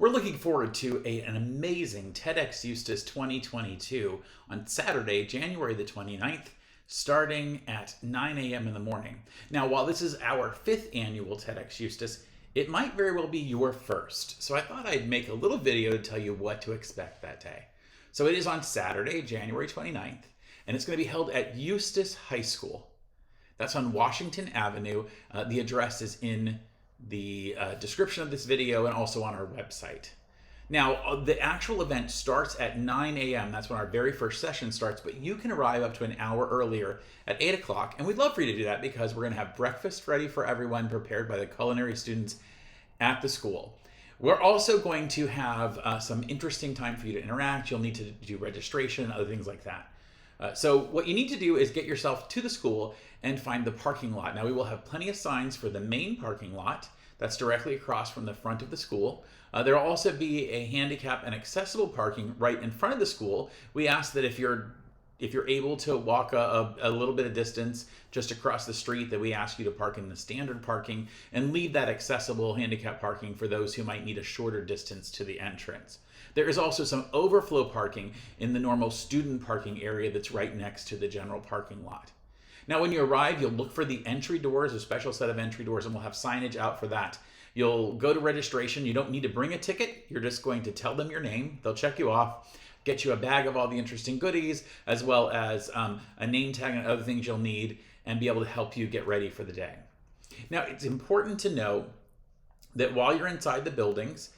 We're looking forward to an amazing TEDxEustis 2022 on Saturday, January the 29th, starting at 9 a.m. in the morning. Now, while this is our 5th annual TEDxEustis, it might very well be your first. So I thought I'd make a little video to tell you what to expect that day. So it is on Saturday, January 29th, and it's going to be held at Eustis High School. That's on Washington Avenue. The address is in the description of this video and also on our website. Now, the actual event starts at 9 a.m. That's when our very first session starts, but you can arrive up to an hour earlier at 8 o'clock, and we'd love for you to do that because we're going to have breakfast ready for everyone prepared by the culinary students at the school. We're also going to have some interesting time for you to interact. You'll need to do registration and other things like that. So what you need to do is get yourself to the school and find the parking lot. Now, we will have plenty of signs for the main parking lot that's directly across from the front of the school. There will also be a handicap and accessible parking right in front of the school. We ask that if you're able to walk a little bit of distance just across the street, that we ask you to park in the standard parking and leave that accessible handicap parking for those who might need a shorter distance to the entrance. There is also some overflow parking in the normal student parking area that's right next to the general parking lot. Now, when you arrive, you'll look for the entry doors, a special set of entry doors, and we'll have signage out for that. You'll go to registration. You don't need to bring a ticket. You're just going to tell them your name. They'll check you off, get you a bag of all the interesting goodies, as well as a name tag and other things you'll need, and be able to help you get ready for the day. Now, it's important to know that while you're inside the buildings,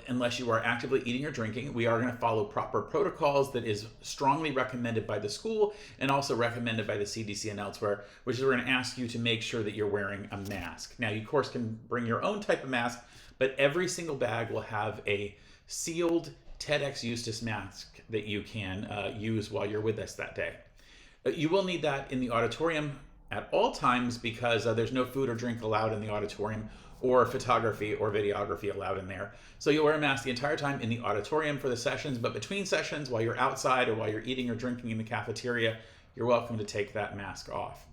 unless you are actively eating or drinking, we are going to follow proper protocols that is strongly recommended by the school and also recommended by the CDC and elsewhere, which is we're going to ask you to make sure that you're wearing a mask. Now, you of course can bring your own type of mask, but every single bag will have a sealed TEDxEustis mask that you can use while you're with us that day. You will need that in the auditorium at all times because there's no food or drink allowed in the auditorium, or photography or videography allowed in there. So you'll wear a mask the entire time in the auditorium for the sessions, but between sessions, while you're outside or while you're eating or drinking in the cafeteria, you're welcome to take that mask off.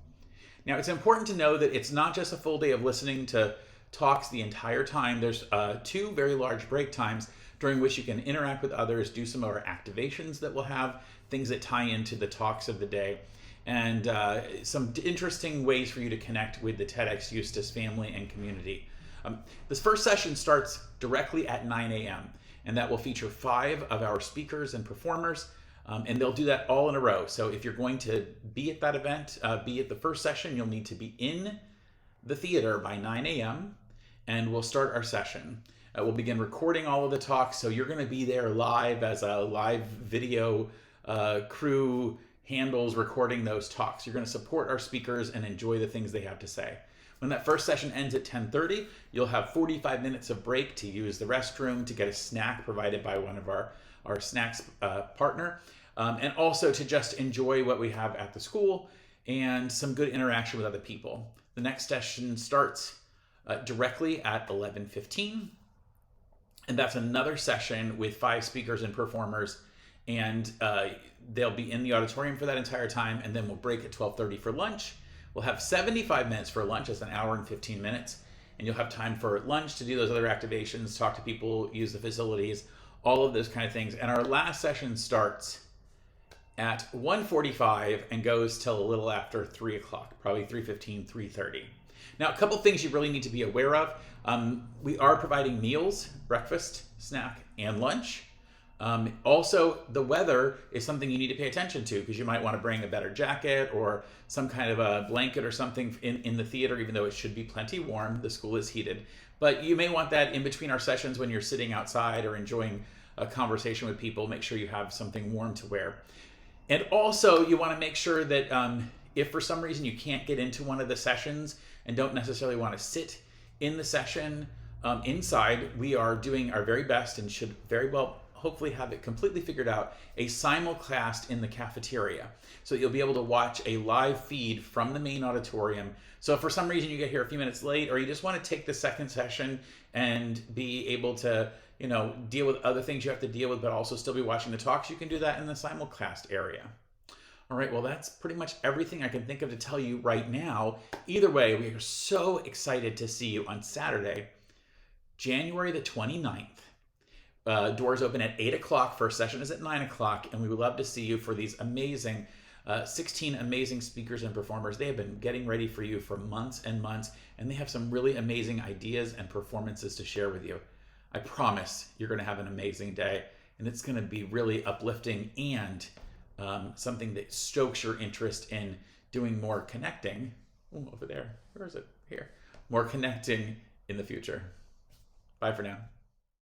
Now, it's important to know that it's not just a full day of listening to talks the entire time. There's 2 very large break times during which you can interact with others, do some of our activations that we'll have, things that tie into the talks of the day, and some interesting ways for you to connect with the TEDxEustis family and community. This first session starts directly at 9 a.m. and that will feature 5 of our speakers and performers, and they'll do that all in a row. So if you're going to be at that event, be at the first session, you'll need to be in the theater by 9 a.m. and we'll start our session. We'll begin recording all of the talks, so you're going to be there live as a live video crew handles recording those talks. You're going to support our speakers and enjoy the things they have to say. When that first session ends at 10:30, you'll have 45 minutes of break to use the restroom, to get a snack provided by one of our snacks partner, and also to just enjoy what we have at the school and some good interaction with other people. The next session starts directly at 11:15, and that's another session with 5 speakers and performers, and they'll be in the auditorium for that entire time, and then we'll break at 12:30 for lunch. We'll have 75 minutes for lunch. That's an hour and 15 minutes. And you'll have time for lunch to do those other activations, talk to people, use the facilities, all of those kind of things. And our last session starts at 1:45 and goes till a little after 3 o'clock, probably 3:15, 3:30. Now, a couple things you really need to be aware of. We are providing meals, breakfast, snack, and lunch. Also, the weather is something you need to pay attention to because you might want to bring a better jacket or some kind of a blanket or something in the theater, even though it should be plenty warm. The school is heated. But you may want that in between our sessions when you're sitting outside or enjoying a conversation with people. Make sure you have something warm to wear. And also, you want to make sure that if for some reason you can't get into one of the sessions and don't necessarily want to sit in the session inside, we are doing our very best and should very well hopefully have it completely figured out, a simulcast in the cafeteria. So you'll be able to watch a live feed from the main auditorium. So if for some reason you get here a few minutes late, or you just want to take the second session and be able to, deal with other things you have to deal with, but also still be watching the talks, you can do that in the simulcast area. All right, well, that's pretty much everything I can think of to tell you right now. Either way, we are so excited to see you on Saturday, January the 29th Doors open at 8 o'clock. First session is at 9 o'clock. And we would love to see you for these amazing 16 amazing speakers and performers. They have been getting ready for you for months and months, and they have some really amazing ideas and performances to share with you. I promise you're going to have an amazing day, and it's going to be really uplifting and something that stokes your interest in doing more connecting. Ooh, over there. Where is it? Here. More connecting in the future. Bye for now.